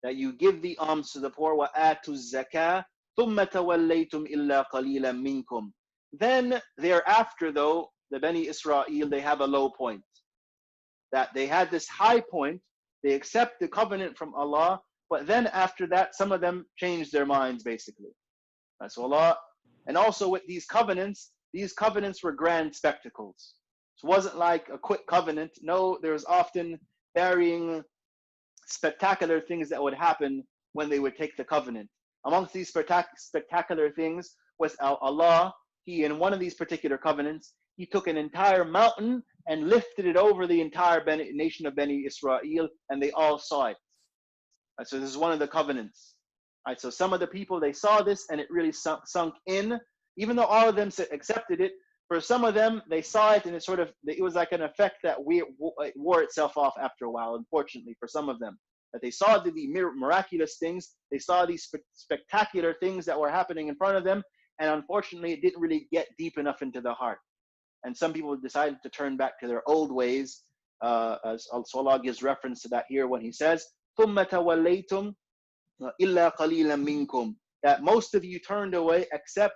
that you give the alms to the poor, وَآتُوا الزَّكَاةَ ثُمَّ تَوَلَّيْتُمْ إِلَّا قَلِيلًا مِنْكُمْ. Then thereafter though, the Bani Israel, they have a low point. That they had this high point, they accept the covenant from Allah, but then after that, some of them changed their minds basically. So Allah, and also with these covenants were grand spectacles. So it wasn't like a quick covenant. No, there was often varying spectacular things that would happen when they would take the covenant. Amongst these spectacular things was Allah, He, in one of these particular covenants, He took an entire mountain and lifted it over the entire nation of Bani Israel, and they all saw it. Right, so this is one of the covenants. Right, so some of the people, they saw this and it really sunk in, even though all of them accepted it. For some of them, they saw it and it was like an effect that it wore itself off after a while, unfortunately, for some of them. That they saw the miraculous things, they saw these spectacular things that were happening in front of them, and unfortunately, it didn't really get deep enough into the heart. And some people decided to turn back to their old ways, as Allah gives reference to that here when He says, ثُمَّ تَوَلَّيْتُمْ إِلَّا قَلِيلًا مِنْكُمْ, that most of you turned away except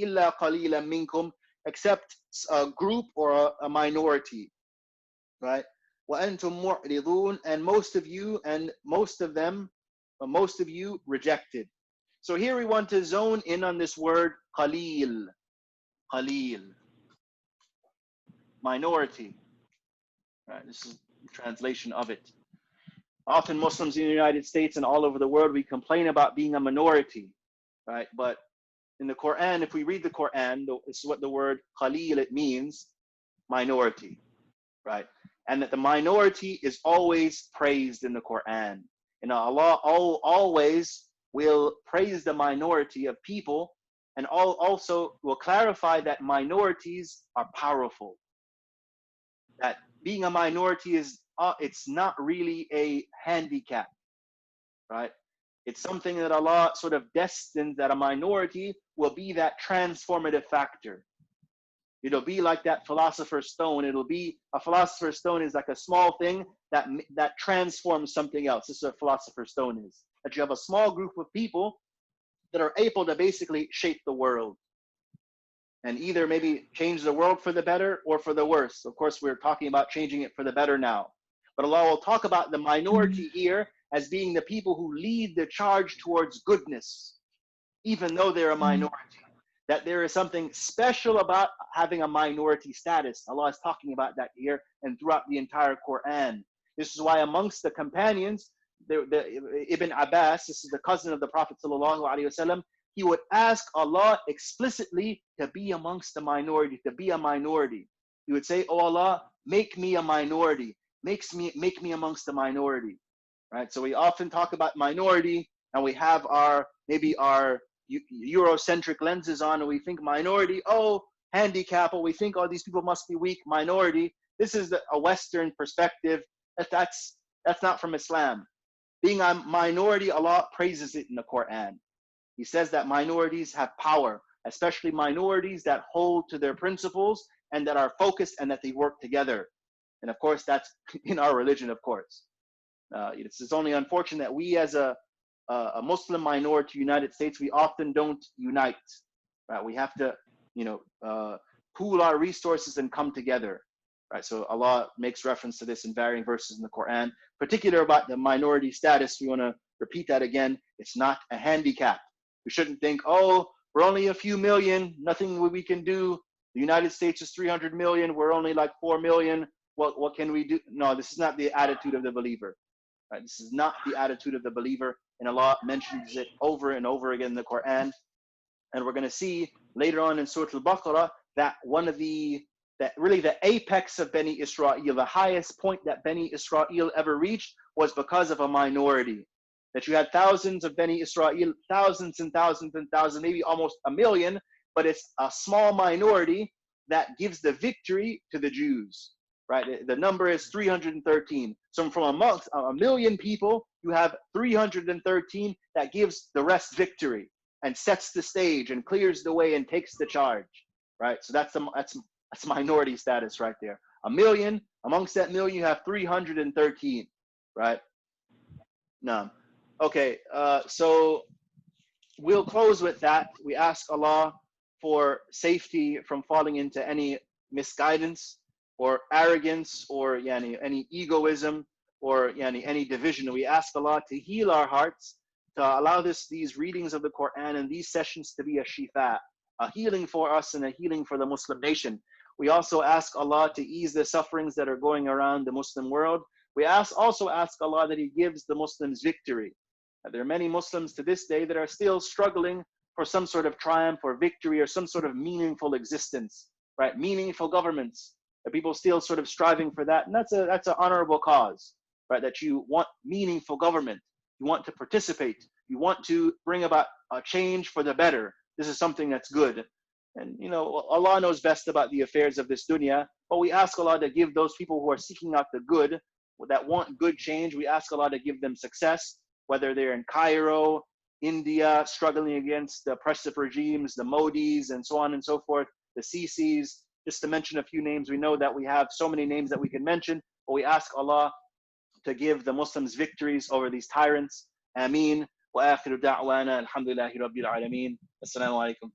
إِلَّا قَلِيلًا مِنْكُمْ, except a group or a minority, right? وَأَنْتُمْ مُعْرِضُونَ, and most of you rejected. So here we want to zone in on this word qalil, minority. Right, this is the translation of it. Often Muslims in the United States and all over the world, we complain about being a minority, right? But in the Quran, if we read the Quran, this is what the word qalil, it means minority, right? And that the minority is always praised in the Quran. And Allah always will praise the minority of people, and also will clarify that minorities are powerful. That being a minority is, it's not really a handicap, right? It's something that Allah sort of destined, that a minority will be that transformative factor. It'll be like that philosopher's stone. A philosopher's stone is like a small thing that transforms something else. This is what a philosopher's stone is. That you have a small group of people that are able to basically shape the world. And either maybe change the world for the better or for the worse. Of course, we're talking about changing it for the better now. But Allah will talk about the minority here as being the people who lead the charge towards goodness, even though they're a minority. That there is something special about having a minority status. Allah is talking about that here and throughout the entire Quran. This is why amongst the companions, Ibn Abbas, this is the cousin of the Prophet ﷺ, he would ask Allah explicitly to be amongst the minority, to be a minority. He would say, "Oh Allah, make me a minority. Make me amongst the minority." Right? So we often talk about minority, and we have our Eurocentric lenses on, and we think minority, oh, handicap, or we think, oh, these people must be weak, minority. This is a Western perspective. That's not from Islam. Being a minority, Allah praises it in the Quran. He says that minorities have power, especially minorities that hold to their principles and that are focused and that they work together. And of course, that's in our religion, of course. It's only unfortunate that we as a Muslim minority in the United States, we often don't unite. Right? We have to, pool our resources and come together. Right? So Allah makes reference to this in varying verses in the Quran, particular about the minority status. We want to repeat that again. It's not a handicap. We shouldn't think, oh, we're only a few million, nothing we can do. The United States is 300 million. We're only like 4 million. What can we do? No, this is not the attitude of the believer. Right? This is not the attitude of the believer. And Allah mentions it over and over again in the Quran. And we're going to see later on in Surah al-Baqara that really the apex of Bani Israel, the highest point that Bani Israel ever reached, was because of a minority. That you had thousands of Bani Israel, thousands and thousands and thousands, maybe almost a million, but it's a small minority that gives the victory to the Jews. Right? The number is 313. So from amongst a million people, you have 313 that gives the rest victory and sets the stage and clears the way and takes the charge. Right? So that's minority status right there. A million, amongst that million, you have 313. Right? Now, Okay, so we'll close with that. We ask Allah for safety from falling into any misguidance or arrogance or yani, any egoism or yani, any division. We ask Allah to heal our hearts, to allow these readings of the Quran and these sessions to be a shifa, a healing for us and a healing for the Muslim nation. We also ask Allah to ease the sufferings that are going around the Muslim world. We also ask Allah that He gives the Muslims victory. There are many Muslims to this day that are still struggling for some sort of triumph or victory or some sort of meaningful existence, right? Meaningful governments. People still sort of striving for that, and that's an honorable cause, right? That you want meaningful government, you want to participate, you want to bring about a change for the better. This is something that's good, and Allah knows best about the affairs of this dunya. But we ask Allah to give those people who are seeking out the good, that want good change. We ask Allah to give them success, whether they're in Cairo, India, struggling against the oppressive regimes, the Modis, and so on and so forth, the Sisis, just to mention a few names. We know that we have so many names that we can mention, but we ask Allah to give the Muslims victories over these tyrants. Ameen. Wa akhiru da'wana alhamdulillahi rabbil alameen. Assalamu alaikum.